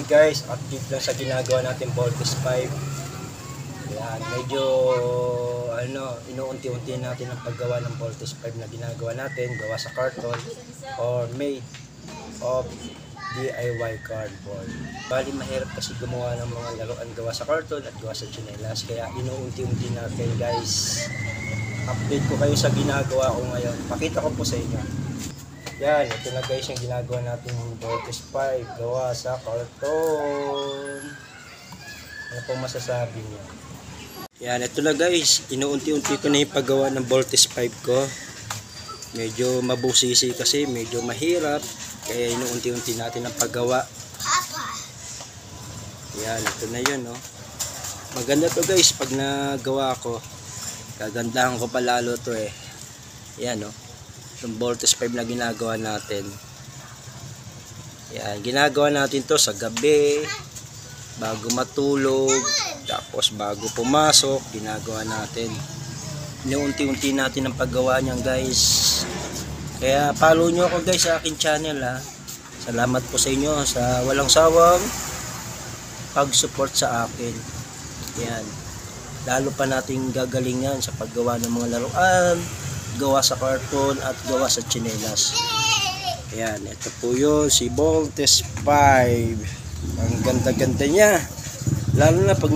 guys, update lang sa ginagawa natin Voltes 5. Yan, medyo inuunti-unti natin ang paggawa ng Voltes 5 na ginagawa natin, gawa sa carton or made of DIY cardboard. Bali mahirap kasi gumawa ng mga laruan gawa sa carton at gawa sa tsinelas, kaya inuunti-unti natin guys. Update ko kayo sa ginagawa ko ngayon. Pakita ko po sa inyo. Yan, ito na guys yung ginagawa natin ng Voltes 5 gawa sa carton. Ano pong masasabi niyo? Yan, ito na guys, inuunti-unti ko na yung paggawa ng Voltes 5 ko. Medyo mabusisi kasi, medyo mahirap, kaya inuunti-unti natin ang paggawa. Yan, ito na yun, no? Maganda to guys, pag nagawa ko, kagandahan ko pa lalo to eh. Yan, no? Yung Voltes 5 na ginagawa natin. Yan, ginagawa natin to sa gabi, bago matulog, tapos bago pumasok, ginagawa natin. Inuunti-unti natin ang paggawa niyan guys. Kaya follow nyo ako guys sa akin channel ha. Salamat po sa inyo sa walang sawang pag-support sa akin. Yan, lalo pa nating gagalingan sa paggawa ng mga laruan, gawa sa carton at gawa sa tsinelas. Ayan, ito po yun, si Voltes 5. Ang ganda-ganda niya. Lalo na pag